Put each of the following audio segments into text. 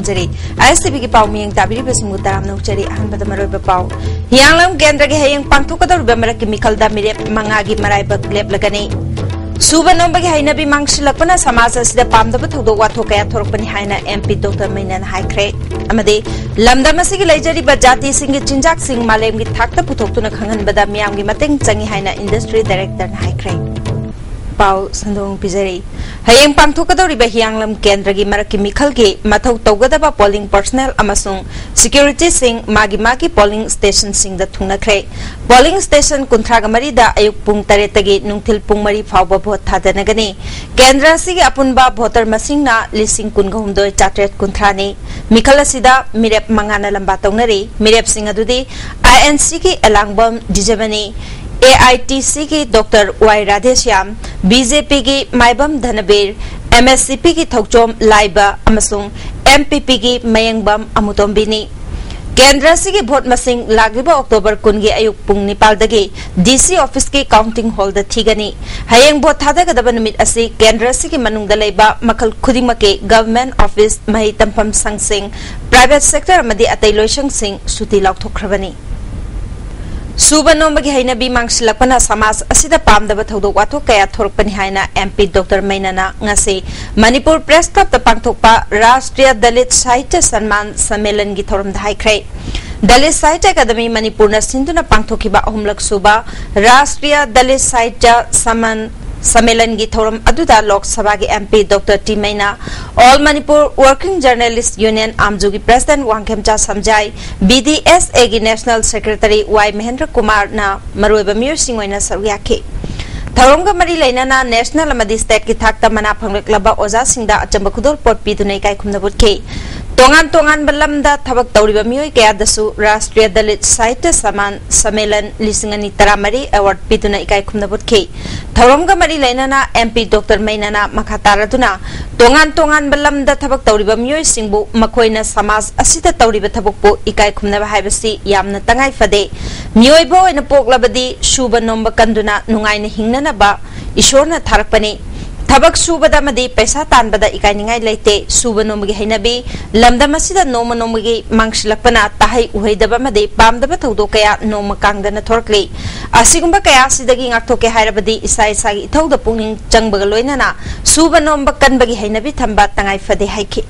ꯊꯥꯖꯔꯤ ISTV ꯒꯤ ꯄꯥꯎ ꯃꯤꯌꯦꯡ ꯇꯥꯕꯤꯔꯤꯕꯁꯤꯡꯕꯨ ꯇꯔꯥꯝꯅ ꯅꯣꯛꯆꯔꯤ ꯑꯍꯥꯟꯕꯗ ꯃꯔꯨꯑꯣꯏꯕ ꯄꯥꯎ ꯍꯤꯌꯥꯡꯂꯝ ꯀꯦꯟꯗ꯭ꯔꯒꯤ ꯍꯌꯦꯡ ꯄꯥꯡꯊꯣꯛꯀꯗꯧꯔꯤꯕ ꯃꯔꯛꯀꯤ ꯃꯤꯈꯜꯗ ꯃꯤꯔꯦꯞ 5ꯒꯤ ꯃꯔꯥꯏꯕꯛ ꯂꯦꯞꯂꯒꯅꯤ ꯁꯨꯕ ꯅꯣꯝꯕꯒꯤ ꯍꯩꯅꯕꯤ ꯃꯥꯡꯁꯤꯜꯂꯛꯄꯅ ꯁꯃꯥꯖ ꯑꯁꯤꯗ ꯄꯥꯝꯗꯕ ꯊꯧꯗꯣꯛ ꯋꯥꯊꯣꯛ ꯀꯌꯥ ꯊꯣꯔꯛꯄꯅꯤ ꯍꯥꯏꯅ MP ꯗꯣꯛꯇꯔ ꯃꯩꯅꯥꯅ ꯍꯥꯏꯈ꯭ꯔꯦ ꯑꯃꯗꯤ ꯂꯝꯗꯝ ꯑꯁꯤꯒꯤ ꯂꯩꯖꯔꯤꯕ ꯖꯥꯇꯤꯁꯤꯡꯒꯤ ꯆꯤꯟꯖꯥꯛꯁꯤꯡ ꯃꯥꯂꯦꯝꯒꯤ ꯊꯥꯛꯇ ꯄꯨꯊꯣꯛꯇꯨꯅ ꯈꯪꯍꯟꯕꯗ ꯃꯤꯌꯥꯝꯒꯤ ꯃꯇꯦꯡ ꯆꯪꯏ ꯍꯥꯏꯅ ꯏꯟꯗꯁꯇ꯭ꯔꯤ ꯗꯥꯏꯔꯦꯛꯇꯔꯅ ꯍꯥꯏꯈ꯭ꯔꯦ पाउ संदोंग पिजरी हयेंग पांथोकदौरिबा हियांगलम केंद्रगी मरकी मिखलगी मथौ तौगदबा पोलिंग पर्सनल अमसुंग सिक्योरिटी सिंग मागी पोलिंग स्टेशन सिंग द थुंगनख्रे पोलिंग स्टेशन कुंथ्राग मरीदा अयुक पुंग 8 तगी नुंगथिल पुंग मरी फावबा भोट थादनगनी केंद्र सिगी अपुनबा भोटर मसिंगना लिसिंग कुनगहुमदोय चाट्रेट कुंथ्रानी मिखल असिदा मिरेप मंगाना लंबा तौनरी मिरेप सिंग अदुदी INC की एलांगबम डिजबनी AITC की डॉक्टर वाई राधेश्याम BJP की माइबम धनबीर MSCP की थौचोम लाइबा अमसुंग MPP की मयंगबम अमुतोंबिनी केंद्र की भोट मसिंग लागिबा अक्टोबर 9 की अयुक पुंग 9 दगी DC ऑफिस की काउंटिंग हॉल द थीगनी हयेंग भोट थादगदबा नुमित असि केंद्र की मनुंगदा लेबा मखल खुदिमके गवर्नमेंट ऑफिस मही तंफम संगसिंग प्राइवेट सेक्टर अमदी अतै लोइसंग सिंग सुति लाउथोखरबनी सूबा नोंबगी हैनबी मांगसिलकपना समाज असिदा पामदबा थौदोक वाथोक कया थोरकपनि हाइना MP डॉक्टर मैनाना ngasi मणिपुर प्रेस क्लब ता पांगथोकपा राष्ट्रीय दलित साहित्य सम्मान सम्मेलन की थोरम हाइख्रे दलित साहित्य अकादमी मणिपुर न सिंधुना पांगथोकिबा अहुमलक सूबा राष्ट्रीय दलित साहित्य सम्मेलन की थोरम अदुदा लोकसभा की MP doctor T Maina all Manipur working journalist union आमजू की प्रेसिडेंट वांगखेमचा समझाई BDSA की national secretary Y Mahendra Kumar ना मरुएबा मियोसिंग ओइना सरुयाखि थौरमगा मरी लेनाना नेशनल अमदी स्टेट की थाकता मना फंगलक्लबा ओजा सिंगदा अचंबा खुदोल पोट पीदुनै काय खुमनबुटखे तोंगान बलमदा थबक तौरिबा मियोय कयादसु राष्ट्रीय दलित साहित्य सम्मान सम्मेलन 2013 अवार्ड पीदुना इकाय खुमनबुटखे थौरमगा मरी लेनाना MP डॉक्टर मैनाना मखातारदुना तोंगान बलमदा थबक तौरिबा मियोय सिंगबु मखोइना समाज असिदा तौरिबा थबकपु इकाय खुमनबा हाइबसि यामना तंगाई फदे मियोयबो ओइना पोकलबदी शुबा नोंबा कंदुना नुंगाइना हिंगननबा ईश्वरना थारकपनि थबक सूबदा मदी पैसा तानबदा इकाइनिंगाई लेते सूबा नोंबगी हैनबी लमदम असिदा नोम नोंबगी मांगसिलकपना ताहै उहैदबा मदी पामदबा थौदो कया नोम कांगदना थोरकली असिगुंबा कया सिदगी ngakthoke hairabadi isa isagi ithauda pungning changbga loinana सूबा नोंबा कनबगी हैनबी थंबा तंगाई फदे हाइखि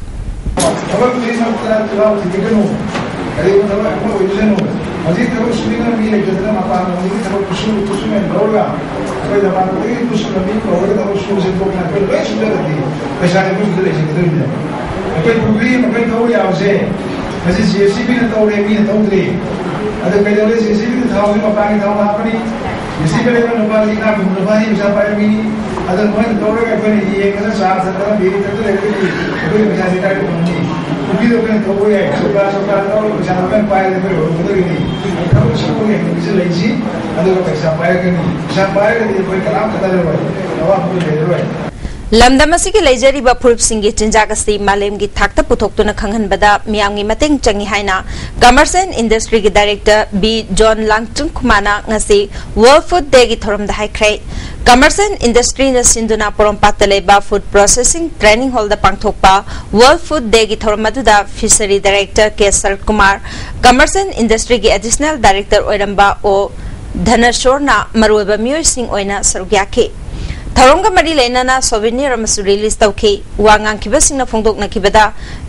लमदम असिगी लेजरीबा फुरुप सिंगी चिंजाक असि मालेमगी थाकता पुथोक्तुना खंगहनबदा मियामगी मतेंग चंगी हाइना कमर्स एंड इंडस्ट्री की डायरेक्टर B जॉन लांगचुंग खुमाना ngasi वर्ल्ड फूड डे की थोरमदा हाइख्रे कमर्स एंड इंडस्ट्री न सिंधुना पोरमपाता लेबा फूड प्रोसेसिंग ट्रेनिंग हॉल द पांगथोकपा वर्ल्ड फूड डे की थोरमदुदा fishery director K Sharad Kumar commerce and industry की एडिशनल डायरेक्टर ओइरंबा ओ धनशोरना मरुएबा मियोय सिंग ओइना सरुयाखि थौरमगा मरी लेनाना सोवेनियर अमसु रिलीज तौखि वांगांखिबसिंगना फोंदोकनाखिबदा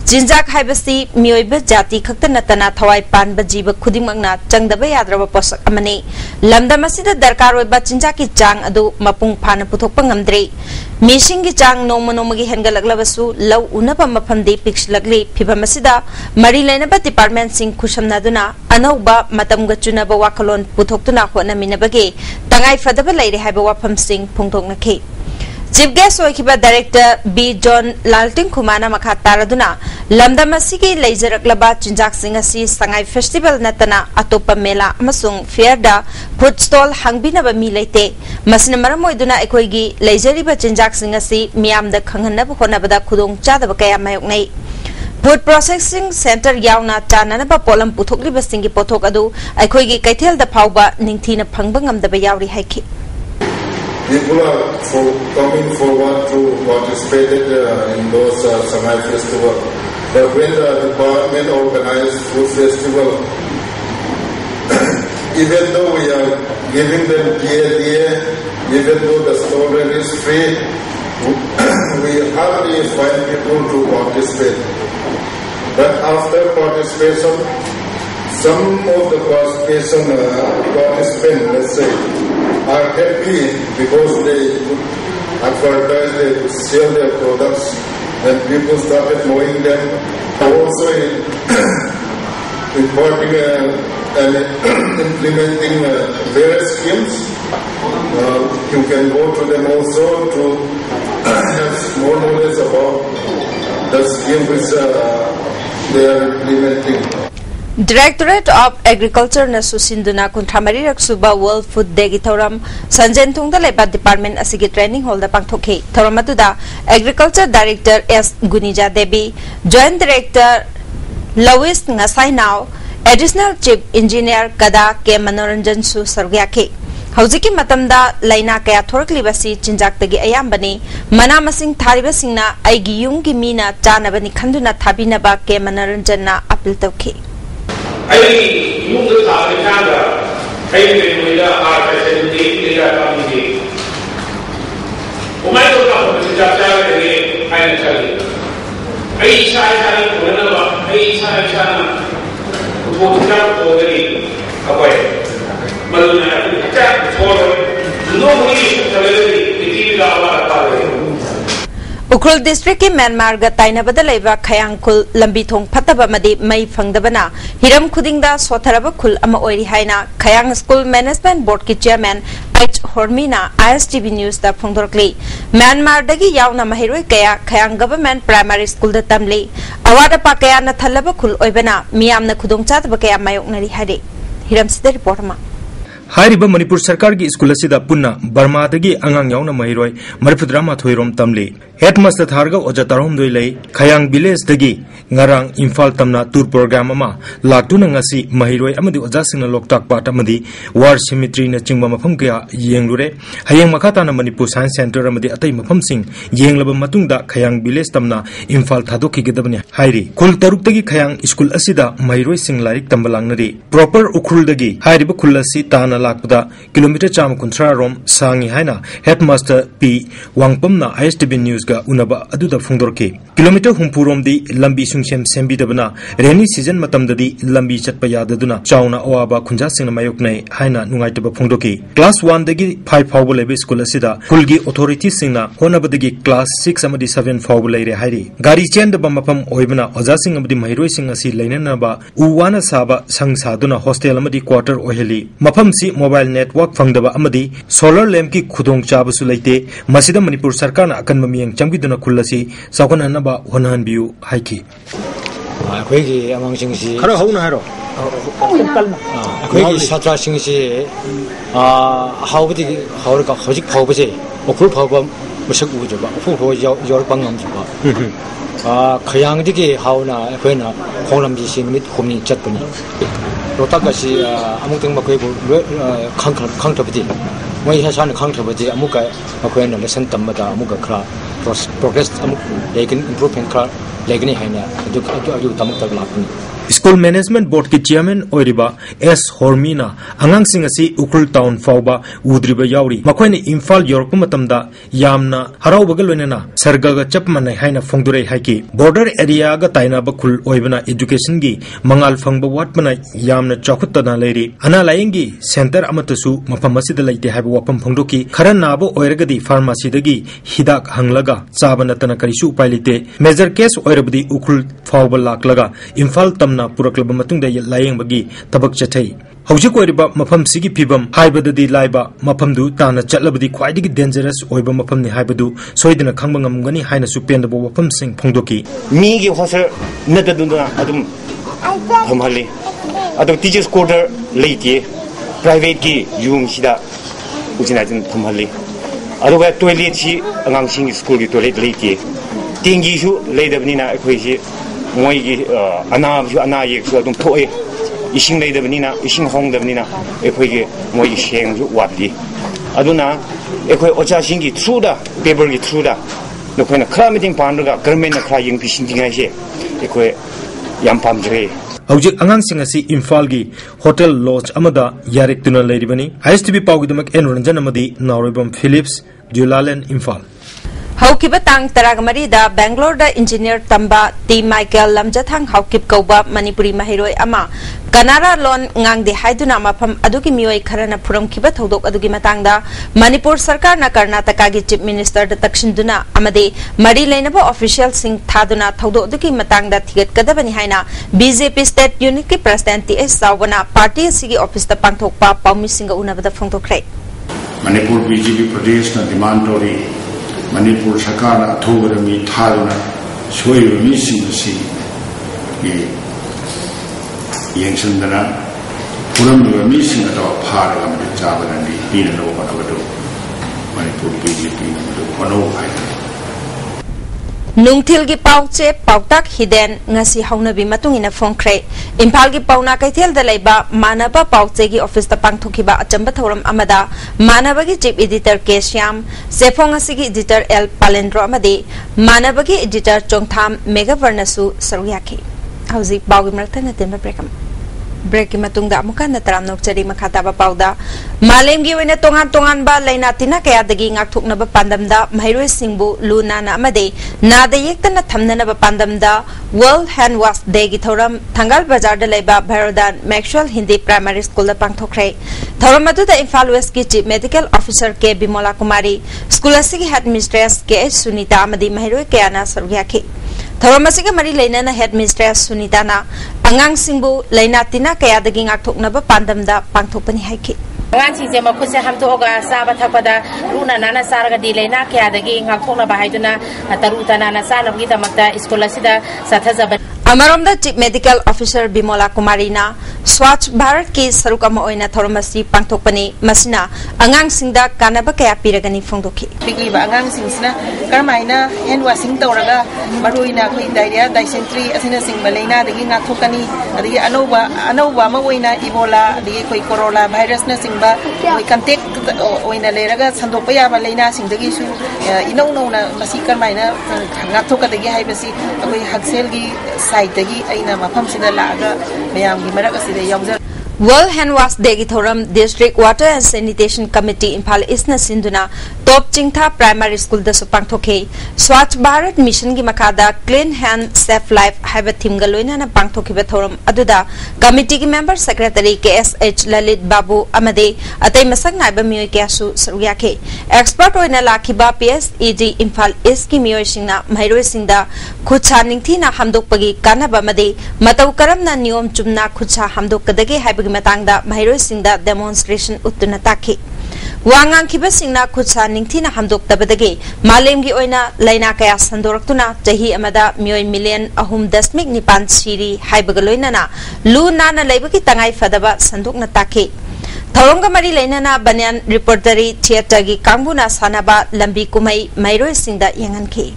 जिंजाक हाइबसि मियोइबा जाति खक्ता नतना थवाई पानबा जीव खुदिमंगना चंगदबा याद्रबा पोसक अमने लमदम असिदा दरकार ओइबा चिंजाकी चांग अदु मपुंग फाना पुथोकपा ngamdre मिसिंगी चांग नोमगी हेनगलगलबसु लौ उनबा मफमदि पिक्सलगली फिबम असिदा मरी लेनाबा डिपार्टमेंट सिंग खुशमनादुना अनौबा मतमगा चुनबा वाखलोन पुथोक्तुना होनमिनबगे तंगाई फदबा लेरे हाइबा वाफम सिंग फोंदोकनाखि चीफ गेस्ट होइखिबा डायरेक्टर B जॉन लालटिंग खुमाना मखा तारदुना लमदम असिगी लेजरकलबा चिंजाक सिंग असि संगाई फेस्टिवल नतना अतोपा मेला अमसुंग फेयरदा फूड स्टॉल हांगबिनबा मी लेते मसिना मरम ओइदुना एखोइगी लेजरिबा चिंजाक सिंग असि मियामदा खंगहनबा होनबदा खुदोंग चादबा कया मायोकनै फूड प्रोसेसिंग सेंटर यावना चाननबा पोलम पुथोकलिबसिंगी पोथोक अदु एखोइगी कैथेलदा फावबा निंगथीना फंगबा ngamdaba यावरि हाइखि People are coming forward to participate in those Samai festival. But when the department organized food festival, even though we are giving them DLA, even though the store rent is free, we hardly find people to participate. But after participation, some of the participants, let's say, are happy because they could advertise, they could sell their products, and people started knowing them. Also importing and implementing various schemes. You can go to them also to have more knowledge about the scheme which they are implementing. Directorate of Agriculture na susinduna kunthamari raksuba World Food Day gi thoram Sanjen Thungda leba department asigi training hall da pangthokhi thoram atuda Agriculture Director S Gunija Devi, Joint Director Louis Ngasainau, Additional Chief Engineer Kada K Manoranjan Su Sargyakhi. Haujiki matamda laina kaya thorkli basi chinjak tagi ayambani mana masing thariba singna aigi yumgi mina chanabani khanduna thabinaba K Manoranjan na appeal tawkhi. I use the Canada, I will art and data community. Oh, my God, I tell you. I try whenever I try to go to already away. Maluna, nobody is Ukrul District ki Myanmar ga tainabada leiba Khayangkhul lambi thong phataba madi mai phangdabana hiram khudingda sotharaba khul ama oiri haina Khayang School Management Board ki Chairman H Hormina ISTV News da phongdorkli Myanmar dagi yauna mahiroi kaya Khayang Government Primary School da tamli awada pa kaya na thalaba khul oibana miyamna khudongchatba kaya mayoknari hare hiram sida report ma Hairiba Manipur Sarkar ki school asida punna Burma dagi angang yauna mahiroi marfudrama thoirom tamli Headmaster Tharga Ojatarom doilei Khayang village dagi ngarang Imphal tamna tour program ama laktuna ngasi mahiroi amadi ojasingna loktak part amadi war cemetery na chingba mafam kya yenglure hayang makhata na Manipur Science Center amadi atai mafam sing yenglaba matungda Khayang village tamna Imphal thadokhi gedabani hairi kul taruk dagi Khayang school asida mahiroi sing larik tambalangnari proper ukrul dagi hairiba khulasi tana lakpada kilometer cham kunthra rom sangi haina Headmaster P Wangpamna ISTV News unaba aduda phungdorki kilometer humpurom di lambi sungsem sembi dabana rainy season matamdadi lambi chatpa yadaduna chauna awaba khunja singna mayoknai haina nungaitaba phungdoki class 1 dagi 5 fawbo lebe school asida kulgi authorities singna honabadagi class 6 amadi 7 fawbo leire hairi gari chen daba mapam oibana oja sing amadi mahiroi sing asi leinanaba uwana saba sangsaduna hostel amadi quarter oheli mapam si mobile network phangdaba amadi solar lamp ki khudong chabasu leite masida Manipur Sarkar na akan mamiyang Chambiduna Kulasi, Sakonanaba, Honan View, Haiki. Quiggy among Singsi, Karahonaro. Quiggy Satra Singsi, how would the Hojik Pobase, or Krup Hobam, Musakuja, who your Bangam. Kayang Digi, Hauna, Equena, Honam Dishing with Homing Chatpani. Rotakashi, Amuting Makwebo, Counterpati. When he has on a counterpati, Amuka, Aquena, Lesson Tamada, Amuka Kra. Progress they can improve and car like any hina School Management Board ki Chairman Oiriba S Hormina Angang Singasi Ukrul Town Fauba Udriba Yauri Makoini Imphal Yorkumatamda Yamna Haraubagaloina Sargaga Chapman Haina Fongdure Haiki Border Area ga Taina Bakul Oibana Education gi Mangal Fangba Watmana Yamna Chakutana Lady Ana Laingi Center Amatasu Mapamasida Late have Wapam Pongdoki Karanabo Oiragadi Pharmacy dagi Hidak Hanglaga Sabanatana Karisu Pilite Major case Oirabdi Ukrul Fauba Laklaga Imphal Tamna Puraklaba Matunga Laying Bagi Tabak Chatay. Hojikoiriba Mapam Sigi Pibam, Haibada di Laiba, Mapamdu, Tana Chatlabadi quite dangerous, Oiba Mapam Haibadu, Soidina Kambangam Gani Haina Supendable Wapam Sing Pongdoki. Migi Hoser Netaduna Adum Homali. Adum teachers quarter late, private key, Jung Shida, Ujinatin Homali. Otherwise, toilet she among sing school toilet late. Tingi su later Nina equation. Moigi Ana Yexu Toy, Ishing Lady Vanina, Ishing Hong the Vanina, Equig, Moi Shang Wadi. Aduna, Equi Ocha Shingi, Truda, Beverly Truda, नखोइना खरा meeting पानरगा government खरा यंग पिसिंदिंगाइसे एखोय याम पामजरे हौजिक आंगांसिंग असि इम्फाल की होटल लॉज अमदा यारेक्तुना लेरिबनी ISTV पाउगिदमक एन रंजन अमदी नारोबम फिलिप्स जुलालेन इम्फाल हौकिब तांग तरागमरी दा बेंगलोर दा इंजीनियर तंबा टी माइकल लमजथांग हौकिब कौबा मणिपुरी महिरोय अमा कनारा लोन ngang हाइदुना मफम अदुगी मियोय खरना फुरमखिब थौदोक अदुगी मतंगदा मणिपुर सरकार ना कर्नाटका की चीफ मिनिस्टर दा तक्षिनदुना अमदे मरी लेनबो ऑफिशियल सिंह थादुना थौदोक अदुगी मतंगदा थिगतकदबनी हाइना बीजेपी स्टेट यूनिट की प्रेसिडेंट टीएस सावना पार्टी सिगी ऑफिस दा पांथोकपा पाउमी सिंह उनबदा फोंदोखरे मणिपुर बीजेपी प्रदेश ना डिमांड तोरी मणिपुर सरकार ना अथोगरमी थादुना सोयमी सिंह सी ये यंगसंदना पुरमदुगा मीसिंग अदो फारगा मदे चाबरंदी पीननो बनबदो मणिपुर बीजेपी नमदो बनो हाय नुंगथिल की पाउचे पाउताक हिदेन ngasi हौनबी मतुंगिना फोंख्रे इम्फाल की पाउना कैथेल द लेबा मानबा पाउचे की ऑफिस द पांगथोखिबा अचंबा थौरम अमदा मानबा की चीफ एडिटर के श्याम सेफोंग असि की एडिटर एल पालेंद्रो अमदे मानबा की एडिटर चोंगथाम मेगावर्नसु सरुयाखि हौजी बाउगी मरतन तेम ब्रेक की मतुंगदा अमुका नतराम नोकचरी मखाताबा पाउदा मालेम की वैना तोंगान तोंगान बा लेना तिना कयादगी ngaktoknaba pandamda mairoi singbu lunana amade nada yektana thamnanaba pandamda World Hand Wash Day की थौरम थंगाल बाजार द लेबा Bhairodan Maxwell Hindi primary school द पांगथोखरे थौरम अदुदा इम्फाल वेस्ट की chief medical officer K Bimla Kumari school असि हेड मिस्ट्रेस के सुनीता अमदी महिरोय कयाना सरुयाखि थौरम असिगा मरी लेना हेड मिस्ट्रेस सुनीताना अंगांग सिंबु लेना तिना कयादगी ngaktoknaba pandamda पांगथोकपनि हाइखि angangsingse makhuse hamthoga saba thakpada runa nana sarga di leina kyadagi ngakthona bahaiduna taruta nana sanabgi damakta school asida sathajaba अमरोमदा chief medical officer Bimla कुमारीना स्वच्छ भारत की सरुकमा ओइना थोरमसी पांथोकपनि मसिना अंगांगसिंगदा कानाबा कया पिरगनि फोंदोखि पिगिबा अंगांगसिंगसिना करमाइना hand washing तौरगा मरुइना खै diarrhoea dysentery असिना सिंग लेना दगी ngathokani adigi anouba ma oina Ebola adigi खै corona virus ना सिंगबा खै कंटेक्ट ओइना लेरगा संदोकपा याबा लेना सिंगदगी सु इनौ नौना मसि करमाइना ngathokadagi हाइबसि अखै हक्सेल की साइडगी अइना मफमसिदा लागा मयामगी मरक असिदा यावजर World Hand Wash Day की थौरम District Water and Sanitation Committee Imphal ईस्टना सिंधुना टॉप चिंथा प्राइमरी स्कूल दसु पांगथोखे स्वच्छ भारत मिशन की मखादा क्लीन हैंड सेफ लाइफ हाइबा थीमगा लोइनाना पांगथोखिबा थौरम अदुदा कमिटी की member secretary KSH Lalit Babu अमदे अतै मसक नाइबा मियोय क्यासु सरुयाखे एक्सपर्ट ओइना लाखिबा PSED इम्फाल ईस्ट की मियोयसिंगना महिरोयसिंगदा खुदसा निंगथीना हमदोकपगी कानाबा मदे मतौ करमना नियम चुमना खुदसा हमदोकदगे हाइबा मतंगदा महिरोयसिंगदा डेमोन्स्ट्रेशन उत्तुना ताखि वांगांखिबसिंगना खुदसा निंगथीना हमदोकतबदगे मालेमगी ओइना लैना कया संदोरक्तुना चही अमदा मियोय मिलियन 3.9 सिरी हाइबगा लोइनाना लु नाना लैबगी तंगाई फदबा संदोकना ताखि थौरंगा मरी लेना बनियान रिपोर्टरी थिएटर की कांगबुना सानाबा लंबी कुमई महिरोयसिंगदा यंगनखि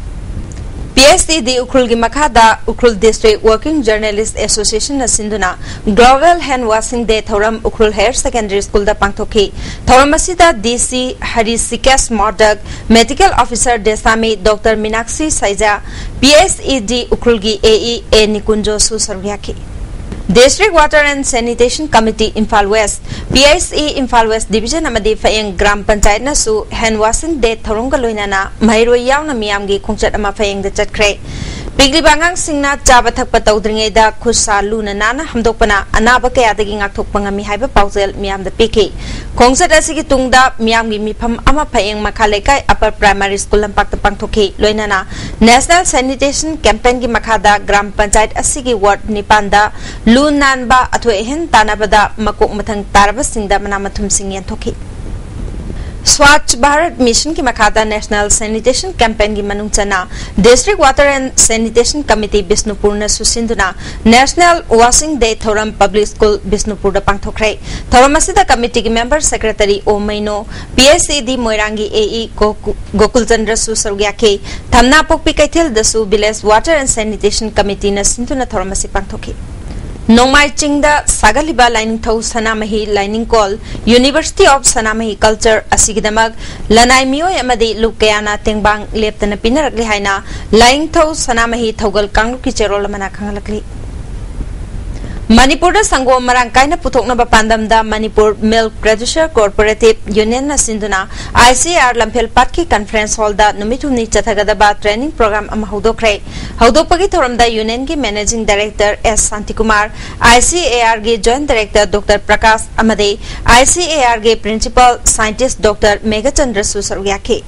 PSED उखरुल की मखादा Ukhrul district working journalist association न सिंधुना ग्लोबल हैंड वाशिंग डे थौरम उखरुल हायर सेकेंडरी स्कूल दा पांगथोखि थौरम असिदा DC Hrishikesh Modak medical officer देसामी डॉक्टर मीनाक्षी सैजा PSED उखरुल की AE A निकुंजो सु सर्व्याखि District Water and Sanitation Committee Imphal West PSE Imphal West Division amadi Fayeng Gram Panchayat na su hand washing day thorongga loinana mairoi yauna miyamgi khongchat ama Fayeng da chatkre Pigli bangang singna chaba thakpa tawdringei da khusa luna nana hamdokpana anaba kayadagi ngakthokpa ngami haiba pausel miyam da piki khongchat asigi tungda miyamgi mifam ama Fayeng Makhalaikai Upper Primary School lampakta pangthokhi loinana National Sanitation Campaign ki makhada Gram Panchayat asigi ward nipanda Lu nanba atwe hen tanabada makok mathang taraba singda manamathum singyan thoki Swachh Bharat Mission की मखादा national sanitation campaign की मनुंगचना district water and sanitation committee Bishnupur न सुसिंदुना national washing day थौरम public school Bishnupur द पांगथोखरे थौरम असिदा कमिटी की मेंबर सेक्रेटरी ओमैनो PSED मोइरांगी AE गोकुल चंद्र सु सरग्याखे थमना पोकपी कैथेल दसु village water and sanitation committee न सिंधुना थौरम असि पांगथोखि Nongmai Chingda Sagaliba Lining Thau Sanamahi Lining Call University of Sanamahi Culture Asigidamak Lanai Mio Yamadi Lukayana Tengbang Leptana Pinarakli Haina Lining Thau Sanamahi Thogal Kangluki Cherolamana Kangalakli Manipur Sango Marangkaina Putokna Bapandamda Manipur Milk Producer Cooperative Union na Sinduna ICAR Lampel Patki Conference Hall da Numituni Chathagadaba Training Program Amahudokre Haudopagi Thoramda Union ki Managing Director S. Santikumar ICAR ki Joint Director Dr. Prakash Amade ICAR ki Principal Scientist Dr. Megachandra Susaryake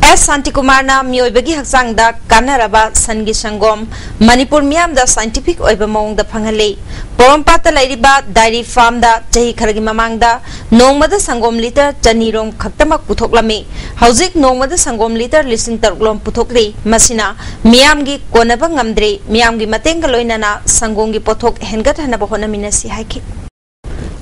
S. Santikumar na Myoibagi Haksang da Kanaraba Sangi Sangom Manipur Miam da Scientific Oibamong da Pangale Porompata Lairiba Dairy Farm da Chahi Kharagi Mamang da Nongmada Sangom liter Chanirong Khaktamak Putoklami Hauzik Nongmada Sangom liter Lising Taruklom Putokli Masina Miamgi Konaba Ngamdre Miamgi Matengaloinana Sangongi Potok Hengat Hanabahona Minasi Haiki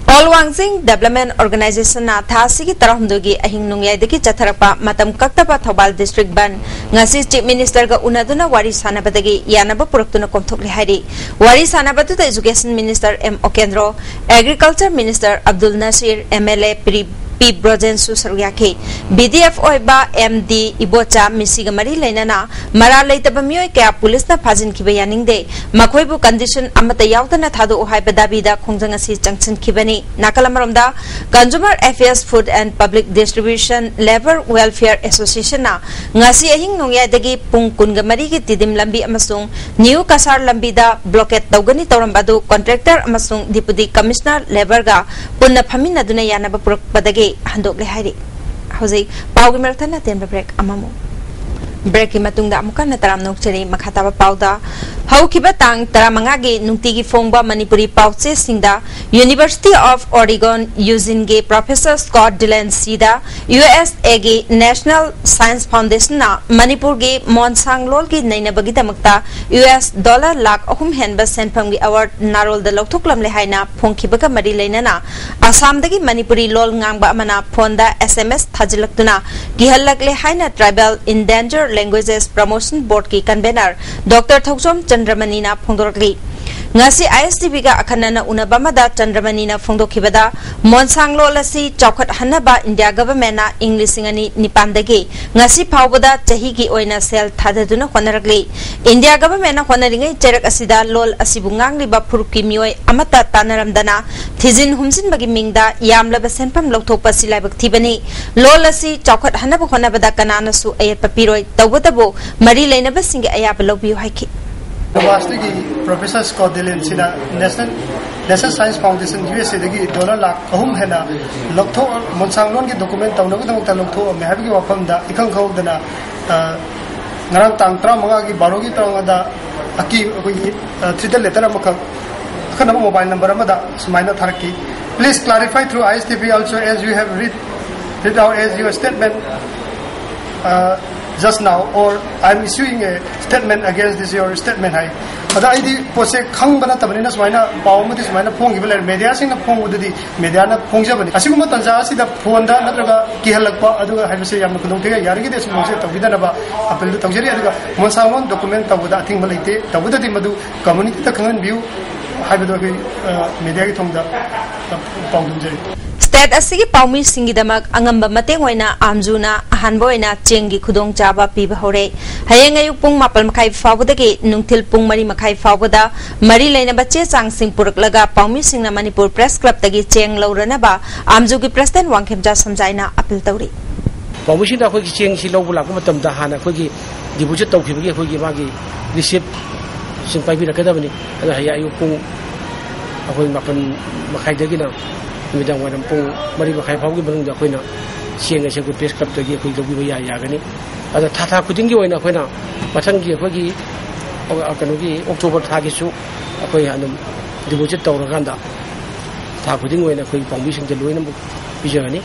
All Wangsing Development Organization na Thasigi Tarahumdugi Ahing Nungyadiki Chatharapa Matam Kaktaba Thobal District Ban Ngasi Chief Minister ga Unaduna Wari Sanabadagi Yanaba Puraktuna Komthokli Hari Wari Sanabadu Education Minister M. Okendro Agriculture Minister Abdul Nasir MLA P. Brojen Susaryake BDF Oiba MD Ibocha Misiga Mari Lenana Mara Laitaba Myoy Kaya Police na Phajin Kiba Yaningde Makoibu condition Amata Yautana Thadu Ohai Badabida Khongjangasi Junction Kibani Nakalamaromda Consumer Affairs Food and Public Distribution Labor Welfare Association na Ngasi Ahing Nongyadagi Pung Kungamari ki Tidim Lambi Amasung New Kasar Lambida Blockade Taugani Taurambadu Contractor Amasung Deputy Commissioner Labor ga Punna Phamina Duna Yanaba Purak Badagi Handok Lehari Hosei Paugi Mertana Temba Break Amamu Breaki Matunda Amuka Nataram Nokcheri Makataba Pauda How Kibatang Taramangagi Nuntigi Fongba Manipuri Pauche Singda University of Oregon using gay Professor Scott Dillon Sida USAG National Science Foundation na Manipur ge Monsang Lol ki Naina Bagita Mukta US dollar lakh ahum henba senpamgi award narol da lokthoklam lehaina phongkibaga mari leinana Assam dagi Manipuri lol ngangba amana phonda SMS thajilaktuna gihallak lehaina Tribal Endangered Languages Promotion Board ki convener Dr. Thoksom Chandramani na phongdorli Ngasi ISTV ga akhanana unabama da Chandramani na phongdokhibada Monsang lol asi chawkhat hanaba India government na English ngani nipandagi ngasi phawbada chahi gi oina sel thadaduna honarakli India government na honaringai cherak asida lol asibungang liba phurki mioi amata tanaramdana thizin humsin bagi mingda yamlaba senpam lokthokpa silaibak thibani lol asi chawkhat hanaba honabada kanana su ayat papiroi tawbadabo mari leinaba singe ayab lobiu haiki University Professor Scott Dillon Sina National Science Foundation USA dagi dollar lakh ahum hena loktho monsang lon ki document tawna ko ta loktho me habi wafam da ikang khau dana ngarang tang tra manga ki baro ki tang da aki ko thidal letter amakha khana mobile number amada sumaina tharaki please clarify through ISTV also as you have read out as your statement just now, or I'm issuing a statement against this your statement. Hai, ada ID pose khang bana tabani smaina paw mati smaina phong gibel media sing na phong ududi media na phong jabani asiguma tanja asida phone da natraga kihalakpa aduga haibse yamna kudong tega yarigi de sumose tawidana ba apel du tawjeri aduga monsamon document tawuda ating malaite tawuda di madu community ta khangan view haibedo ki media ki thongda paw dumjeri State asigi paumi singidamak angamba mateng oina amjuna ahanbo oina chengi khudong chaba piba hore hayeng ayuk pung mapal makai fawbadagi nungthil pung mari makai fawbada mari leina bache chang sing puraklaga paumi singna Manipur Press Club tagi cheng lorana ba amjugi president wangkhemja samjaina appeal tawri paumi sing da khoi cheng si lobula ko matam da hana khoi gi deposit tawkhibagi khoi gi magi receipt sing pai bi rakadabani ala haya ayuk pung akhoi mapan makai dagi na midang wadam pung mari makai phawgi manungda khoina sienga se ko press club tagi khoi lobi ba ya gani ada tha kuding gi oina khoina mathang gi khogi kanogi October thagi su khoi anum deposit tawraganda tha kuding oina khoi pangbi sing je loina bijani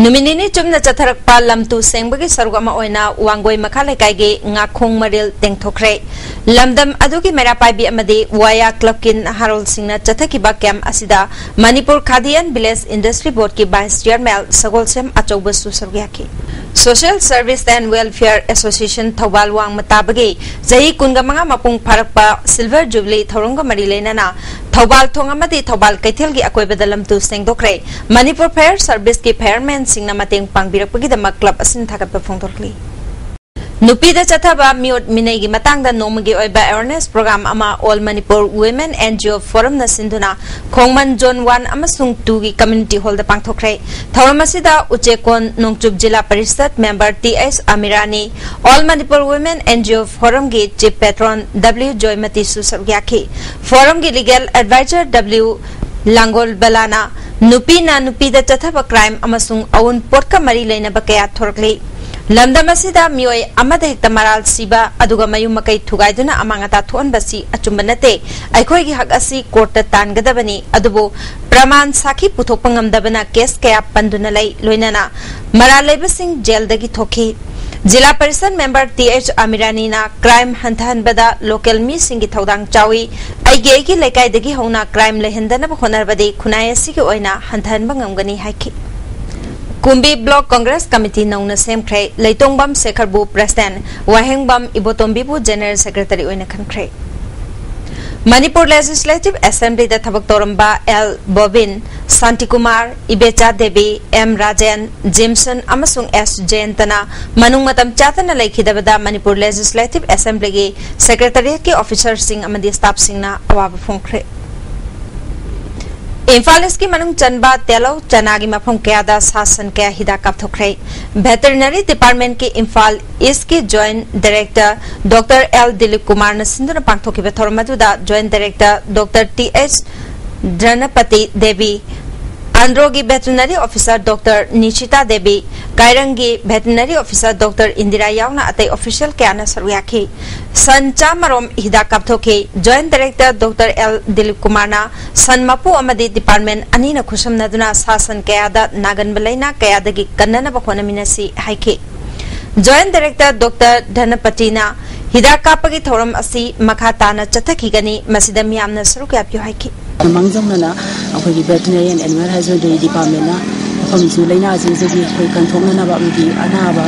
Numinini chumna chatharakpa lamtu sengbagi sarugama oina wangoi makhale kaige ngakhong maril tengthokre lamdam adugi merapai bi amadi waya clubkin harol singna chathakiba kem asida Manipur Khadi and Village Industry Board ki vice chairman sagolsem achaubasu sargyaki Social Service and Welfare Association Thawal wang matabagi jahi kungamanga mapung pharakpa silver jubilee thoronga mari lenana Thoubal थोंग अमदी Thoubal कैथेल की अकोइबदा लमतु सेंगदोखरे Manipur fair service की फेयरमैन सिंगना मतेंग पांगबिरकपगिदमक club असिन थागतप फोंदोरकली नुपीदा चथाबा मियोट मिनैगी मतांगदा नोमगी ओइबा awareness programme अमा all Manipur women NGO forum न सिंधुना खोंगमन zone 1 अमसुंग 2 की community hall दा पांगथोखरे थौरमसिदा उचेकोन नोंगचुब Zilla Parishad member TS Amirani all Manipur women NGO forum की chief patron W Joymati सुसरग्याखी forum की लीगल एडवाइजर डब्ल्यू लांगोल बलाना नुपीना नुपीदा चथाबा क्राइम अमसुंग अउन पोटका मरी लेनबा कया थोरकली लमदमसिदा मियोय अमद हेक्ता मराल सिबा अदुगा मयुम मकई थुगाइदुना अमांगता थोनबसी अचुंबा नते अखोयगी हक असि कोर्ट तानगदबनी अदुबो प्रमाण साखी पुथोकपा ngamdabana केस कया पंदुना लै लोइनाना मराल लेबसिंग जेलदगी थोखी जिला परिषद मेंबर टीएच अमिरानीना क्राइम हंथहनबदा लोकल मी सिंगी थौदांग चावी आइगे लेकाइदगी हौना क्राइम लेहंदनब होनरबदे खुनायसिगी ओइना हंथहनबा ngamgani हाइखी कुंबी ब्लॉक कांग्रेस कमिटी नौना सेमख्रे लैतोंगबम शेखरबु प्रेसिडेंट वाहेंगबम इबोतोंबीबु जनरल सेक्रेटरी ओइना खनख्रे मणिपुर लेजिस्लेटिव असेंबली दा थबक तोरंबा L Bobin Shanti Kumar Ibecha Devi M Rajen Jimson अमसुंग एस जयंतना मनुंग मतम चातना लेखिदबदा मणिपुर लेजिस्लेटिव असेंबली के सेक्रेटरीट के ऑफिसर सिंह अमदी स्टाफ सिंहना अवाब फोंख्रे इम्फाल की मनुंग चनबा तेलो चनागी मफम कयादा शासन कया हिदा कापथोखरे वेटरनरी डिपार्टमेंट के इम्फाल ईस्ट के joint director doctor L Dilip Kumar ने सिंधुना पांगथोखिबा थोरमदुदा joint director doctor TH Dhanapati Devi आंध्रोगी veterinary officer doctor Nishita Devi कायरंगी वेटरनरी ऑफिसर डॉक्टर इंदिरा यावना अतै ऑफिशियल क्याना सरुयाखी संचा मरोम हिदा कापथोखे joint director doctor L Dilip कुमारना सनमपु अमदी डिपार्टमेंट अनीना खुशमनदुना शासन कयादा नागनबलैना कयादगी कन्ननबा होनमिनसी हाइखे जॉइंट डायरेक्टर डॉक्टर धनपतिना हिदा कापगी थोरम असि मखा ताना चथखिगनी मसिदा मियामना सरुक याप्यो हाइखे मंगजमना अखोगी वेटरनरी एंड एनिमल हस्बेंडरी डिपार्टमेंटना फमसु लेना जिजगी खै कंथोंगनाबा उदी अनाबा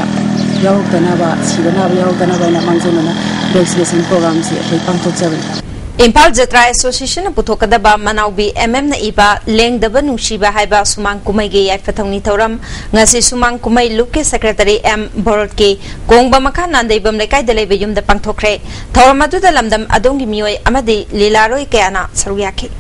यावतनाबा सिबनाबा यावतनाबा ना मंगजमना वैक्सीनेशन प्रोग्राम से खै पांथोकजबन इम्फाल जत्रा एसोसिएशन पुथोकदबा मनाउबी एमएम न इबा लेंगदबा नुसीबा हाइबा सुमांग कुमैगे याइफथौनी थौरम ngasi सुमांग कुमै लुक के सेक्रेटरी एम भरत के कोंगबा मखा नांदैबम लेकाइदा लेबे युमदा पांथोखरे थौरम अदुदा लमदम अदोंगी मियोय अमदि लीलारोय कयाना सरुयाखि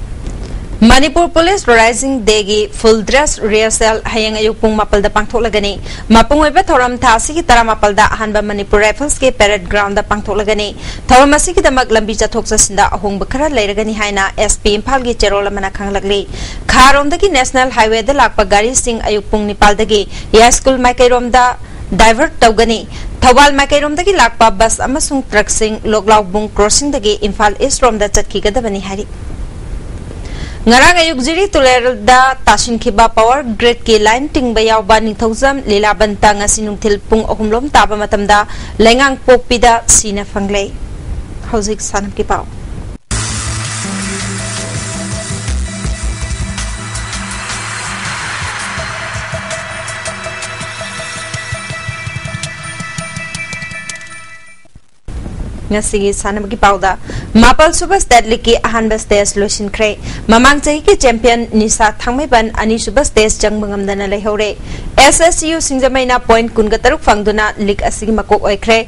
मणिपुर पुलिस राइजिंग डे की फुल ड्रेस रिहर्सल हयंग अयुक पुंग मापलदा पांथोकलगनी मापुंग ओइबा थौरम थासी की तरा मापलदा अहानबा मणिपुर राइफल्स के पैरेड ग्राउंड दा पांथोकलगनी थौरम असिकी दमक लंबी चथोक चसिंदा अहोंग बखरा लेरगनी हाइना एसपी इम्फाल की चेरोल मना खंगलगली खारोमदगी नेशनल हाईवे दा लाकपा गाड़ी सिंग अयुक पुंग निपालदगी या स्कूल माइकैरोमदा डाइवर्ट तौगनी थौबाल माइकैरोमदगी लाकपा बस अमसुंग ट्रक सिंग लोकलाउबुंग क्रॉसिंग दगी इम्फाल ईस्ट रोम दा चटकीगदबनी हारि ngarang ayuk jiri tulerda tasinkiba power grid ki line tingba yawba ningthojam lilabanta ngasi nungthil pung ahumlom taba matamda lengang pokpida sina fanglei hauzik sanam ki pau ngasi sanam ki pauda mapal suba state league ki ahanba stage losin khre mamang chahi ki champion nisa thangmai ban ani suba stage jangbangam dana lehore SSU singjamaina point kungataruk fangduna league asigi makok oikhre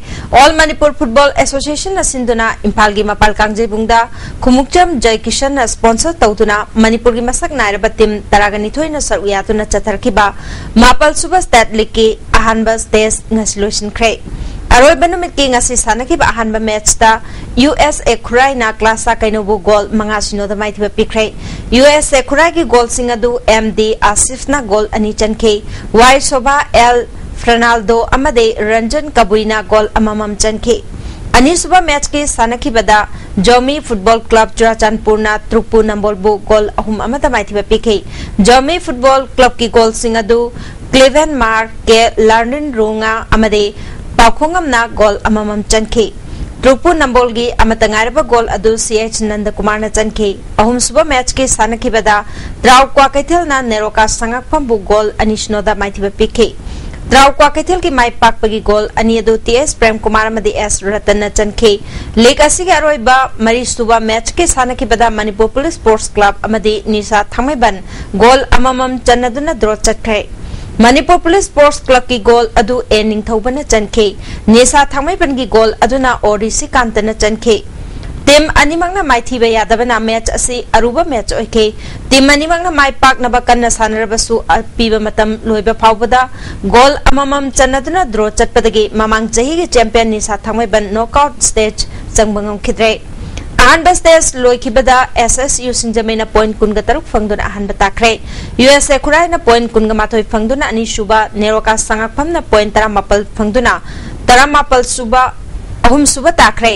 all manipur football association asinduna imphal gi mapal kangje bungda khumukcham jay kishan na sponsor tawduna manipur gi masak nairaba team taragani thoina saruyatuna chatharkiba mapal suba state league ki ahanba stage ngas losin khre Aroy banumit ki ngasi sanaki ba ahanba match ta USA Kurai na klasa kainobu goal mga sinoda mai thiba pikre USA Kurai ki goal singadu MD Asif na goal ani chanke Y Soba L Fernaldo amade Ranjan Kabuina goal amamam chanke ani suba match ki sanaki bada Jomi Football Club Churachandpur na Truppu Nambolbu goal ahum amada mai thiba pikhe Jomi Football Club ki goal singadu Cleveland Mark ke London Runga amade पाखोंगम ना गोल अममम चनखे ट्रुपु नंबोलगी अमतंगारबा गोल अदु CH Nand Kumar न चनखे अहुम सुबह match के सानखिबदा त्राउ क्वा कैथल ना नेरोका संगकफम बु गोल अनिशनोदा माइथिबा पिखे Trau kwa kaithil ki mai pak pagi goal ani adu TS Prem Kumar amadi S Ratan chankhe leg asigi aroiba mari suba match ke sana ki bada Manipur Police Sports Club amadi Nisa Thangmaiban goal amamam chanaduna draw chatkhe Manipur Police Sports Club ki goal adu ening thobana chankhe Nisa Thangmaiban ki goal aduna Orisi Kantana chankhe Tim animangna mai thiba yadabana match asi aruba match oike tim animangna mai pak na bakanna sanarabasu piba matam loiba phawbada goal amamam chanaduna draw chatpadagi mamang jahi ge champion ni sa thangmai ban knockout stage changbangam khidre ahanba stage loikibada SSU singjamena point kunga taruk fangduna ahanba takre USA khurai na point kunga mathoi fangduna ani suba neroka sangak phamna point 18 fangduna 18 suba ahum suba takre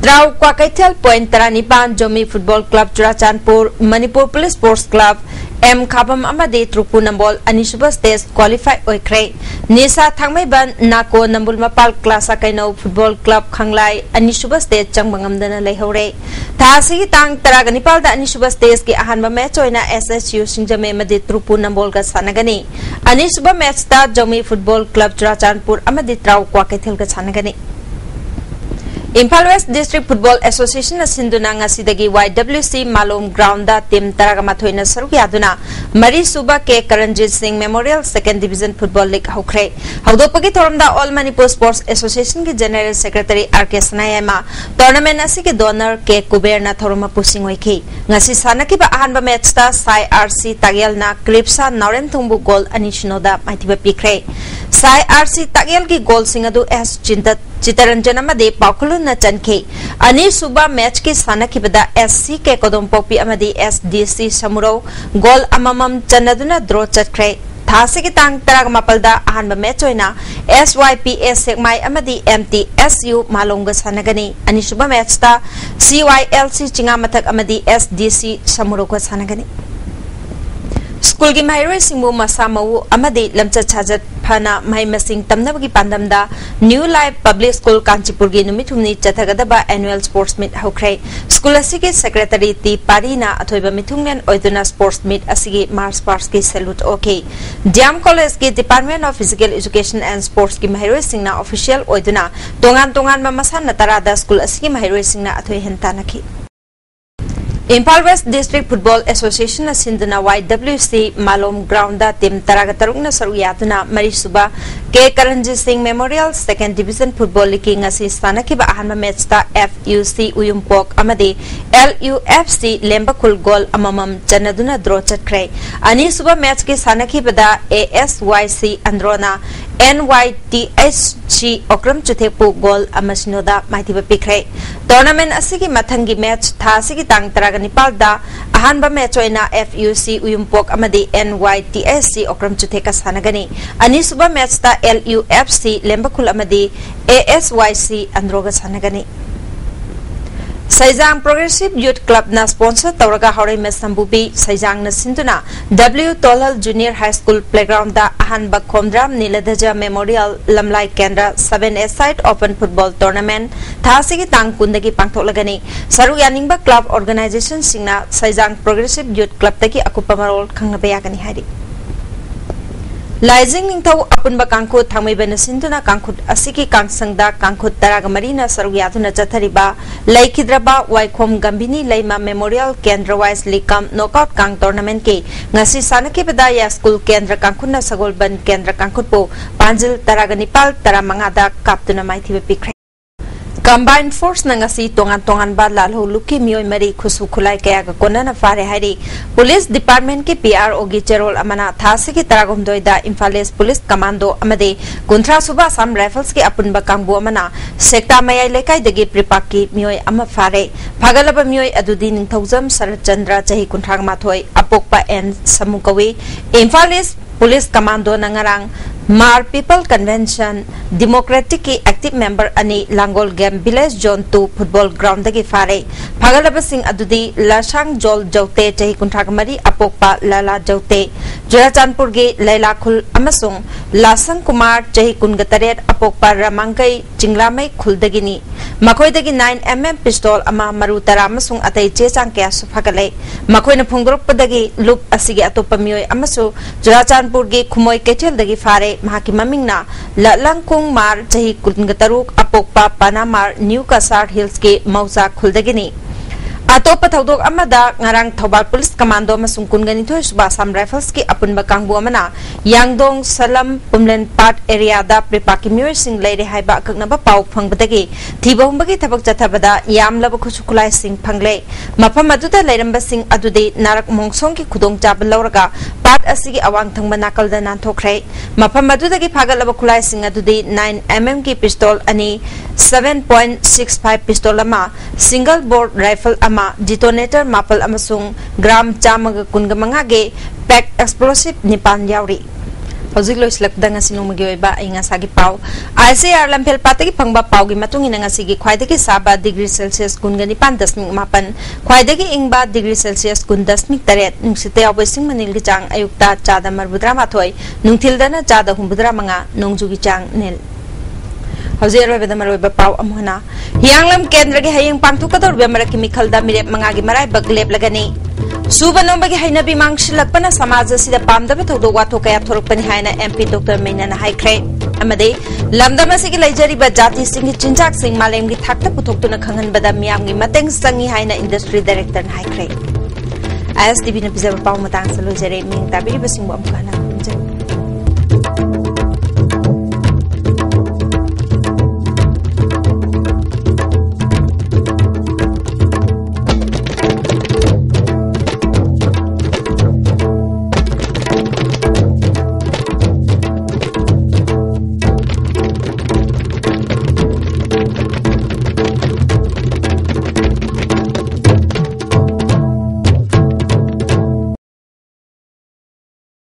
Trau kwa kaithel point 19 Jomi Football Club Churachandpur Manipur Police Sports Club M Khabam amade Trupu Nambol Anisuba stage qualify oikre Nisa Thangmaiban Nako Nambul Mapal Klasa Kaino Football Club Khanglai Anisuba stage changbangamdana leihore Thasi tang taraganipal da Anisuba stage ki ahanba match oina SSU Singjame amade Trupu Nambol ga sanagani Anisuba match ta Jomi Football Club Churachandpur amade Trau kwa kaithel ga sanagani Impal West District Football Association asinduna ngasidagi YWC Malom Ground da team taragamathoina saruk yaduna Mari Suba ke Karanjit Singh Memorial Second Division Football League hokre hawdopagi thoramda All Manipur Sports Association ki General Secretary RK Sanayama tournament asigi donor ke Kuberna thoroma pusing oiki ngasi sanaki ba ahanba match ta Sai RC Tagyal na Kripsa Naurem Thungbu goal anishinoda maithiba pikre Sai RC Tagyal ki goal singadu S Chintat Chitaranjan amade Paukulun na chankhe ani suba match ki sanaki bada SC ke kodom popi amade SDC samuro goal amamam chanaduna draw chatkre thase ki tang tarag mapalda ahanba match oina SYPS sekmai amade MTSU malonga sanagani ani suba match ta CYLC chingamathak amade SDC samuro ko sanagani School ki mahiroy singbu masamawu amade lamcha chajat phana mai masing tamnabagi pandamda New Life Public School Kanchipur gi numithumni chathagadaba annual sports meet hokre school asigi secretary ti parina athoiba mithungmen oiduna sports meet asigi march past ki salute okay Diam College ki Department of Physical Education and Sports ki mahiroy singna official oiduna tongan ma masana tarada school asigi mahiroy singna athoi hentanaki Impal West District Football Association asinduna YWC Malom Ground da team taragatarukna saruyatuna Mari Suba ke Karanjit Singh Memorial Second Division Football League ngasi sanaki ba ahanma match ta FUC Uyumpok amade LUFC Lembakul goal amamam chanaduna draw chatkre ani suba match ke sanaki bada ASYC Androna NYTHG Okram Chuthepu goal amasinoda maithiba pikre tournament asigi mathangi match tha asigi tang Nipal da ahanba match oina FUC Uyumpok amadi NYTSC Okram Chutheka sanagani ani suba match ta LUFC Lembakul amadi ASYC Androga sanagani Saijang Progressive Youth Club na sponsor Tauraga Haurai Mesambubi Saijang na sinduna W Tolal Junior High School Playground da Ahanba Khomdram Niladaja Memorial Lamlai Kendra 7A Side Open Football Tournament Thasigi Tangkundagi Pangtholagani Saru Yaningba Club Organization Singna Saijang Progressive Youth Club taki akupamarol khangnabayagani hari Laizing ningtau apunba kangkut thamai benasinduna kangkut asiki kangsangda kangkut taragamari na saruyatuna chathariba laikhidraba waikhom gambini leima memorial kendra wise likam knockout kang tournament ke ngasi sanake bedaya school kendra kangkutna sagolban kendra kangkutpo panjil taraganipal taramangada kaptuna maithiba pikre Combined force nangasi tongan ba lalho luki mioi mari khusu khulai kaya ka konana fare hari police department ke PRO gi cherol amana thasi ki taragom doida Imphales police commando amade kunthra suba sam rifles ki apunba kangbu amana sekta mayai lekai degi pripaki mioi ama fare phagalaba mioi adudi ningthaujam Sarachandra chahi kunthang mathoi apokpa en samukawi Imphales Police Commando nangarang Mar People Convention Democratic ki active member ani Langol Game Village Zone 2 Football Ground dagi fare Phagalaba sing adudi Lasang Jol Jote Chahi Kunthagmari Apokpa Lala Jote Jurachanpur ge Laila Khul amasung Lasang Kumar Chahi Kungataret Apokpa Ramangkai Chinglamai Khul dagini Makhoi dagi 9mm pistol ama maru tara amasung atai chechang kya sufagale Makhoi na phungdrop dagi loop asigi atopa mioi amasu Jurachanpur ge Khumoi Kechel dagi fare Mahaki mamingna Latlangkung Mar Chahi Kungataruk Apokpa Panamar New Kasar Hills ke Mausa Khuldagini Atopa Thaudok Amada Ngarang Thobal Police Commando Masung Kungani Thoi Subasam Rifles ki Apunba Kangbu Amana Yangdong Salam Pumlen Part Area da Pripaki Mure Sing Lady Haiba Kaknaba Pau Phangbadagi Thiba Humbagi Thabak Chathabada Yam Laba Khusukulai Sing Phangle Mafam aduda Lairamba Sing adude Narak Mongsong ki Khudong Chab Lauraga Part asigi Awang Thangba Nakal da Nanthokre Mafam adudagi Phagalaba Khulai Sing adude 9mm ki pistol ani 7.65 pistol ama single board rifle ama detonator mapal amasung gram chamaga kunga mangage pack explosive nipan yauri hojik loi slakda nga sinong magi oiba inga sagi pau ICR lampel patagi phangba pau gi matung ina nga sigi khwaidagi saba degree celsius kunga nipan dasmik mapan khwaidagi ingba degree celsius kun dasmik taret nungsite awesing manil gi chang ayukta chada marbudra mathoi nungthildana chada humbudra manga nongjugi chang nil Hauser Webda Maroba Pau Amuna Yanglam Kendra Haying Pantukador Bemaraki Mikalda Mirep Mangagi Marai Bagleb Lagani Subanobagi Hainabi Mangshilapana Samaza Sida Pamda Todo Watokaya Torpani Haina MP Dr. Mainana High Crate Amade Lamdamasiki Lajari Bajati Singh Chinchak Singh Malemgi Takta Putokuna Kangan Badamiami Mateng Sangi Haina Industry Director High Crate ISTV Napizaba Pau Matang Salujere Ming Tabiri Basing Bamkana